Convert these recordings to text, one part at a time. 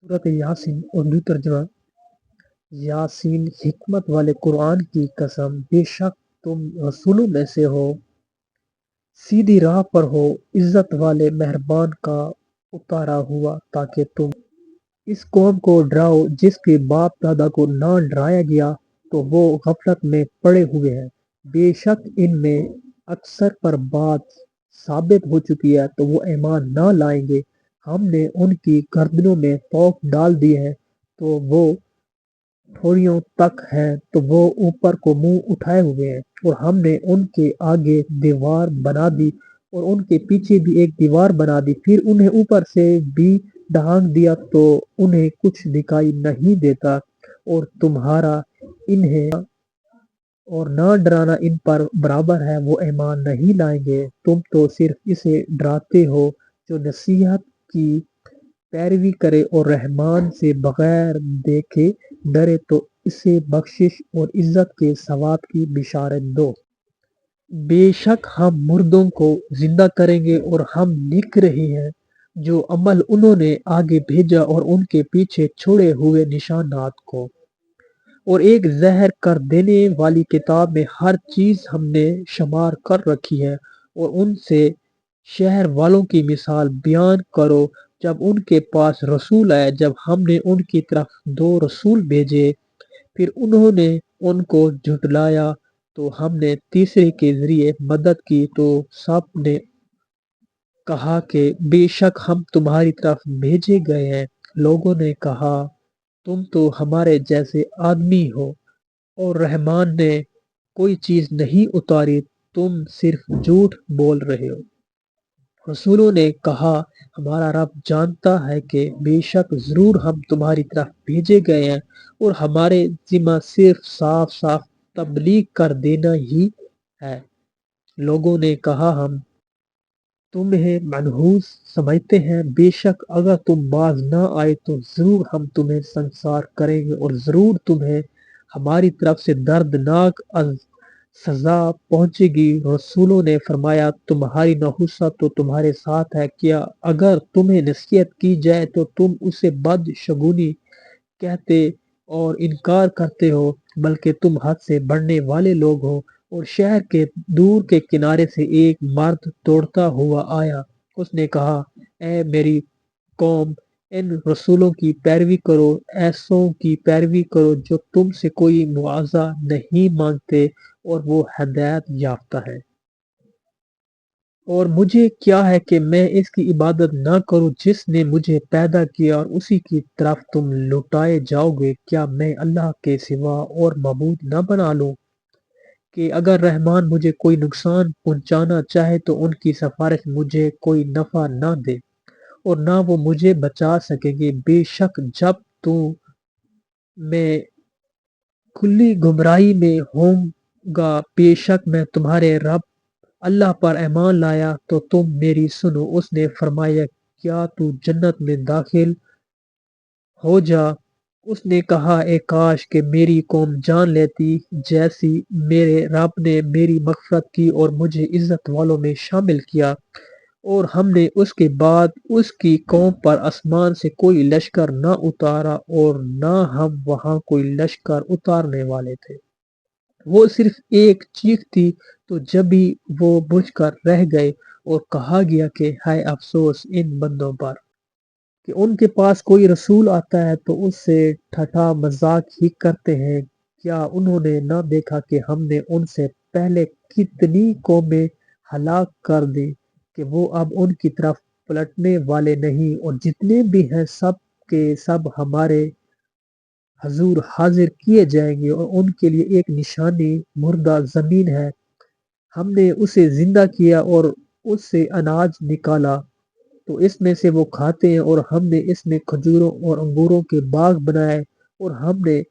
सूरत यासीन उर्दू तर्जमा। यासीन, हिकमत वाले कुरान की कसम, बेशक तुम रसूलों में से हो, सीधी राह पर हो, इज्जत वाले मेहरबान का उतारा हुआ, ताकि तुम इस कौम को डराओ जिसके बाप दादा को ना डराया गया तो वो गफलत में पड़े हुए हैं। बेशक इनमें अक्सर पर बात साबित हो चुकी है तो वो ईमान ना लाएंगे। हमने उनकी गर्दनों में तोप डाल दी है तो वो थोड़ियों तक है तो वो ऊपर को मुंह उठाए हुए हैं, और हमने उनके आगे दीवार बना दी और उनके पीछे भी एक दीवार बना दी, फिर उन्हें ऊपर से भी ढांक दिया तो उन्हें कुछ दिखाई नहीं देता, और तुम्हारा इन्हें और ना डराना इन पर बराबर है, वो ईमान नहीं लाएंगे। तुम तो सिर्फ इसे डराते हो जो नसीहत की पैरवी करे और रहमान से बगैर देखे डरे तो इसे बख्शिश और इज्जत के सवाब की बिशारत दो। बेशक हम मुर्दों को जिंदा करेंगे और हम लिख रहे हैं जो अमल उन्होंने आगे भेजा और उनके पीछे छोड़े हुए निशानात को। और एक ज़हर कर देने वाली किताब में हर चीज़ हमने शुमार कर रखी है, और उनसे शहर वालों की मिसाल बयान करो जब उनके पास रसूल आए, जब हमने उनकी तरफ 2 रसूल भेजे, फिर उन्होंने उनको झुटलाया तो हमने तीसरे के ज़रिए मदद की तो सब ने कहा कि बेशक हम तुम्हारी तरफ भेजे गए हैं। लोगों ने कहा तुम तो हमारे जैसे आदमी हो और रहमान ने कोई चीज़ नहीं उतारी, तुम सिर्फ झूठ बोल रहे हो। रसूलों ने कहा हमारा रब जानता है कि बेशक ज़रूर हम तुम्हारी तरफ भेजे गए हैं और हमारे ज़िम्मा सिर्फ साफ साफ तबलीग कर देना ही है। लोगों ने कहा हम तुम्हें मनहूस समझते हैं, बेशक अगर तुम बाज ना आए तो ज़रूर हम तुम्हें संसार करेंगे और ज़रूर तुम्हें हमारी तरफ से दर्दनाक सजा पहुंचेगी। रसूलों ने फरमाया तुम्हारी नहुसत तो तुम्हारे साथ है, क्या अगर तुम्हें नसीहत की जाए तो तुम उसे बदशगुनी कहते और इनकार करते हो, बल्कि तुम हद से बढ़ने वाले लोग हो। और शहर के दूर के किनारे से एक मर्द दौड़ता हुआ आया। उसने कहा ए मेरी कौम, इन रसूलों की पैरवी करो, ऐसों की पैरवी करो जो तुमसे कोई मुआवजा नहीं मांगते और वो हिदायत याफ्ता है। और मुझे क्या है कि मैं इसकी इबादत ना करूं जिसने मुझे पैदा किया और उसी की तरफ तुम लौटाए जाओगे। क्या मैं अल्लाह के सिवा और मबूद न बना लूं कि अगर रहमान मुझे कोई नुकसान पहुंचाना चाहे तो उनकी सिफारिश मुझे कोई नफा ना दे और ना वो मुझे बचा सकेंगे। बेशक जब तू मैं खुली गुमराही में होऊंगा, बेशक मैं तुम्हारे रब अल्लाह पर ईमान लाया तो तुम मेरी सुनो। उसने फरमाया क्या तू जन्नत में दाखिल हो जा। उसने कहा ए काश कि मेरी कौम जान लेती जैसी मेरे रब ने मेरी मगफरत की और मुझे इज्जत वालों में शामिल किया। और हमने उसके बाद उसकी कौम पर आसमान से कोई लश्कर न उतारा और न हम वहां कोई लश्कर उतारने वाले थे। वो सिर्फ एक चीख थी तो जब भी वो बुझकर रह गए, और कहा गया कि हाय अफसोस इन बंदों पर कि उनके पास कोई रसूल आता है तो उससे ठट्ठा मजाक ही करते हैं। क्या उन्होंने न देखा कि हमने उनसे पहले कितनी कौमें हलाक कर दी कि वो अब उनकी तरफ पलटने वाले नहीं, और जितने भी हैं सब के सब हमारे हजूर हाजिर किए जाएंगे और उनके लिए एक निशानी मुर्दा जमीन है। हमने उसे जिंदा किया और उससे अनाज निकाला तो इसमें से वो खाते हैं, और हमने इसमें खजूरों और अंगूरों के बाग बनाए और हमने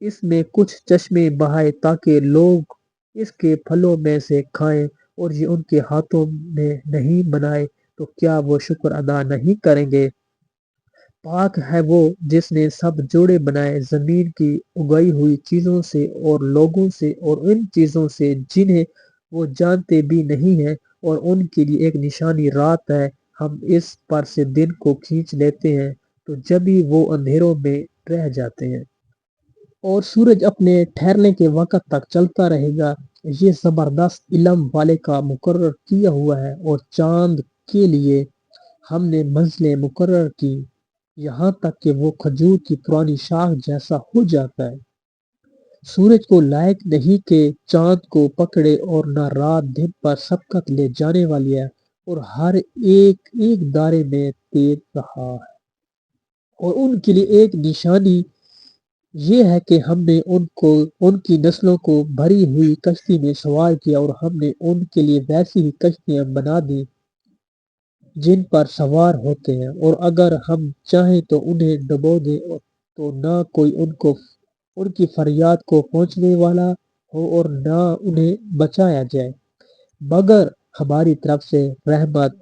इसमें कुछ चश्मे बहाए ताकि लोग इसके फलों में से खाएं, और ये उनके हाथों ने नहीं बनाए तो क्या वो शुक्र अदा नहीं करेंगे। पाक है वो जिसने सब जोड़े बनाए जमीन की उगाई हुई चीजों से और लोगों से और इन चीजों से जिन्हें वो जानते भी नहीं है, और उनके लिए एक निशानी रात है, हम इस पर से दिन को खींच लेते हैं تو جبھی وہ اندھیروں میں رہ جاتے ہیں اور سورج اپنے ٹھہرنے کے وقت تک چلتا رہے گا۔ یہ زبردست علم والے کا مقرر کیا ہوا ہے، اور چاند کے لیے ہم نے منزلیں مقرر کی، یہاں تک کہ وہ کھجور کی پرانی شاخ جیسا ہو جاتا ہے۔ سورج کو لائق نہیں کہ چاند کو پکڑے، اور نہ رات دن پر سبقت لے جانے والی ہے، اور ہر ایک ایک دائرے میں تیر رہا ہے۔ اور ان کے لیے ایک نشانی یہ ہے کہ ہم نے ان کی نسلوں کو بھری ہوئی کشتی میں سوار کیا، اور ہم نے ان کے لیے ویسی ہی کشتیاں بنا دی جن پر سوار ہوتے ہیں، اور اگر ہم چاہیں تو انہیں ڈبو دیں، تو نہ کوئی ان کی فریاد کو پہنچنے والا ہو، اور نہ انہیں بچایا جائے مگر ہماری طرف سے رحمت،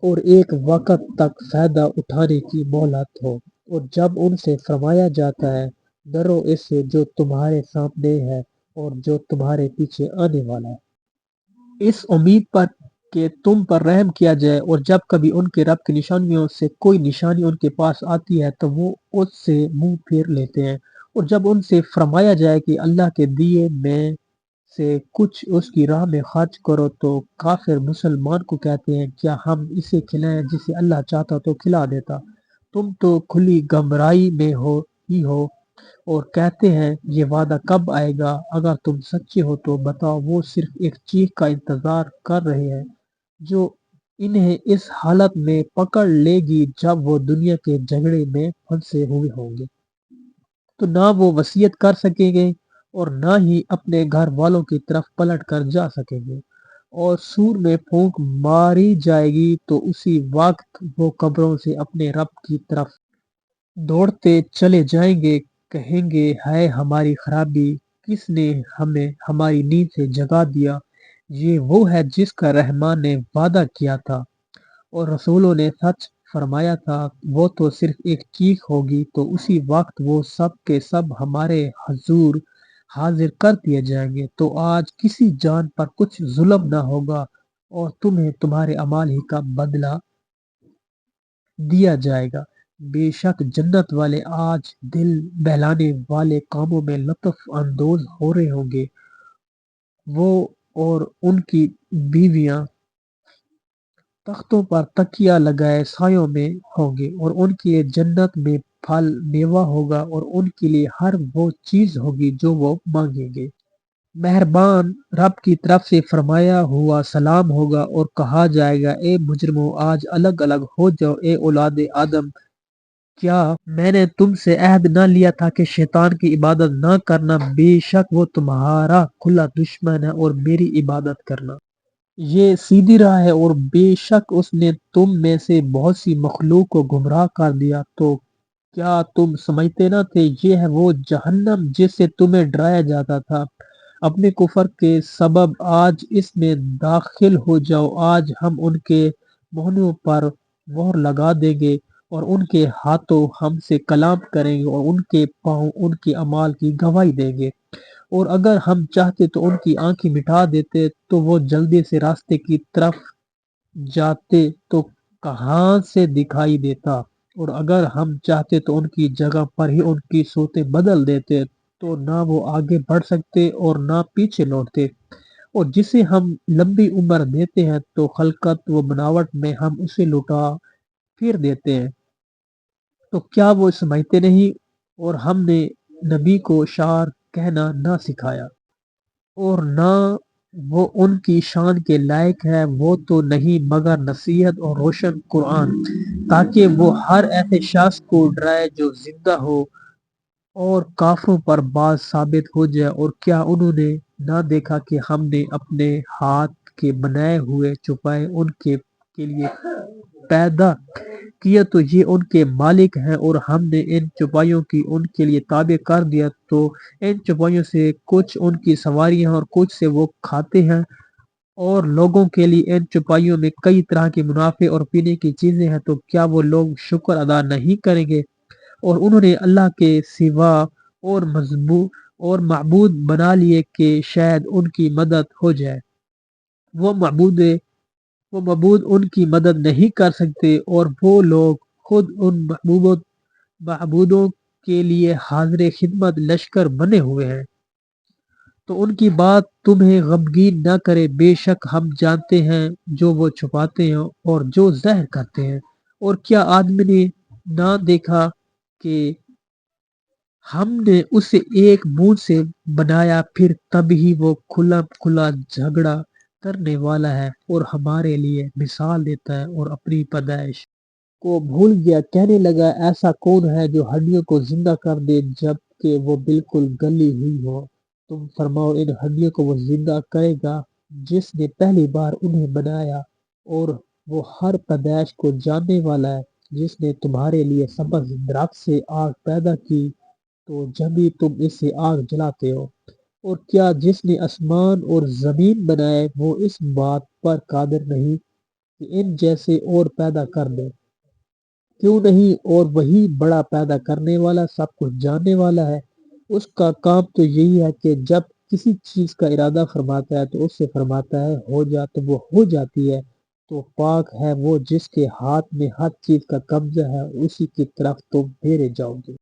اور ایک وقت تک فائدہ اٹھانے کی مہلت ہو۔ اور جب ان سے فرمایا جاتا ہے ڈرو اس سے جو تمہارے سامنے ہے اور جو تمہارے پیچھے آنے والا ہے، اس امید پر کہ تم پر رحم کیا جائے، اور جب کبھی ان کے رب کی نشانیوں سے کوئی نشانی ان کے پاس آتی ہے تو وہ اس سے منہ پھیر لیتے ہیں۔ اور جب ان سے فرمایا جائے کہ اللہ کے دیے میں سے کچھ اس کی راہ میں خرچ کرو، تو کافر مسلمان کو کہتے ہیں کیا ہم اسے کھلائیں جسے اللہ چاہتا تو کھلا دیتا، تم تو کھلی گمراہی میں ہو۔ اور کہتے ہیں یہ وعدہ کب آئے گا، اگر تم سچے ہو تو بتاؤ، وہ صرف ایک چیخ کا انتظار کر رہے ہیں جو انہیں اس حالت میں پکڑ لے گی جب وہ دنیا کے جھگڑے میں پھنسے ہوئے ہوں گے، تو نہ وہ وصیت کر سکیں گے اور نہ ہی اپنے گھر والوں کی طرف پلٹ کر جا سکیں گے۔ اور سور میں پھونک ماری جائے گی تو اسی وقت وہ قبروں سے اپنے رب کی طرف دوڑتے چلے جائیں گے، کہیں گے ہائے ہماری خرابی، کس نے ہمیں ہماری نیند سے جگا دیا، یہ وہ ہے جس کا رحمان نے وعدہ کیا تھا اور رسولوں نے سچ فرمایا تھا، وہ تو صرف ایک چیخ ہوگی، تو اسی وقت وہ سب کے سب ہمارے حضور حاضر کر دیے جائیں گے۔ تو آج کسی جان پر کچھ ظلم نہ ہوگا، اور تمہیں تمہارے اعمال ہی کا بدلہ دیا جائے گا۔ بے شک جنت والے آج دل بہلانے والے کاموں میں لطف اندوز ہو رہے ہوں گے، وہ اور ان کی بیویاں تختوں پر تکیہ لگائے سایوں میں ہوں گے، اور ان کے لیے جنت میں پھل میوہ ہوگا، اور ان کے لیے ہر وہ چیز ہوگی جو وہ مانگیں گے۔ مہربان رب کی طرف سے فرمایا ہوا سلام ہوگا، اور کہا جائے گا اے مجرموں آج الگ الگ ہو جاؤ، اے اولاد آدم، کیا میں نے تم سے عہد نہ لیا تھا کہ شیطان کی عبادت نہ کرنا، بے شک وہ تمہارا کھلا دشمن ہے، اور میری عبادت کرنا یہ سیدھی راہ ہے، اور بے شک اس نے تم میں سے بہت سی مخلوق کو گمراہ کر دیا، تو کیا تم سمجھتے نہ تھے یہ ہے وہ جہنم جس سے تمہیں ڈرایا جاتا تھا، اپنے کفر کے سبب آج اس میں داخل ہو جاؤ، آج ہم ان کے منہوں پر مہر لگا دیں گے، اور ان کے ہاتھوں ہم سے کلام کریں گے، اور ان کے پاؤں ان کے اعمال کی گواہی دیں گے، اور اگر ہم چاہتے تو ان کی آنکھیں مٹا دیتے تو وہ جلدی سے راستے کی طرف جاتے تو کہاں سے دکھائی دیتا، اور اگر ہم چاہتے تو ان کی جگہ پر ہی ان کی صورتیں بدل دیتے، تو نہ وہ آگے بڑھ سکتے اور نہ پیچھے لوٹتے، اور جسے ہم لمبی عمر دیتے ہیں تو خلقت و بناوٹ میں ہم اسے لٹا پھر دیتے ہیں، تو کیا وہ سمجھتے نہیں، اور ہم نے نبی کو شعر کہنا نہ سکھایا، اور نہ وہ ان کی شان کے لائق ہے، وہ تو نہیں مگر نصیحت اور روشن قرآن، تاکہ وہ ہر ایسے شخص کو ڈرائے جو زندہ ہو اور کافروں پر باز ثابت ہو جائے۔ اور کیا انہوں نے نہ دیکھا کہ ہم نے اپنے ہاتھ کے بنائے ہوئے چھپائے ان کے لیے پیدا کیا، تو یہ ان کے مالک ہیں، اور ہم نے ان چوپایوں کی ان کے لیے تابع کر دیا، تو ان چوپایوں سے کچھ ان کی سواریاں اور کچھ سے وہ کھاتے ہیں، اور لوگوں کے لیے ان چوپایوں میں کئی طرح کے منافع اور پینے کی چیزیں ہیں، تو کیا وہ لوگ شکر ادا نہیں کریں گے؟ اور انہوں نے اللہ کے سوا اور معبود بنا لیے کہ شاید ان کی مدد ہو جائے، وہ معبود ان کی مدد نہیں کر سکتے، اور وہ لوگ खुद उन महबूदों के लिए हाजिर खिदमत लश्कर बने हुए हैं, तो उनकी बात तुम्हें गमगीन न करे। बेशक हम जानते हैं जो वो छुपाते हैं और जो ज़ाहिर करते हैं। और क्या आदमी ने ना देखा कि हमने उसे एक बूंद से बनाया, फिर तभी वो खुला खुला झगड़ा करने वाला है और हमारे लिए मिसाल देता है और अपनी पैदाइश को भूल गया। कहने लगा, ऐसा कौन है जो हड्डियों को जिंदा कर दे जबकि वो बिल्कुल गली हुई हो। तुम फरमाओ, इन हड्डियों को वो जिंदा करेगा जिसने पहली बार उन्हें बनाया, और वो हर पैदाइश को जानने वाला है। जिसने तुम्हारे लिए सब्ज दरख्त से आग पैदा की, तो जब भी तुम इससे आग जलाते हो। और क्या जिसने आसमान और जमीन बनाए वो इस बात पर कादिर नहीं कि इन जैसे और पैदा कर दे। क्यों नहीं, और वही बड़ा पैदा करने वाला, सब कुछ जानने वाला है। उसका काम तो यही है कि जब किसी चीज का इरादा फरमाता है तो उससे फरमाता है हो जा, तो वो हो जाती है। तो पाक है वो जिसके हाथ में हर चीज का कब्जा है, उसी की तरफ तुम फेरे जाओगे।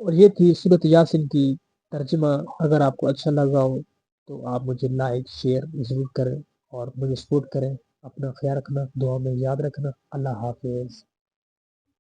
और ये थी सूरत यासीन की तर्जुमा। अगर आपको अच्छा लगा हो तो आप मुझे लाइक शेयर ज़रूर करें और मुझे सपोर्ट करें। अपना ख्याल रखना, दुआ में याद रखना। अल्लाह हाफिज़।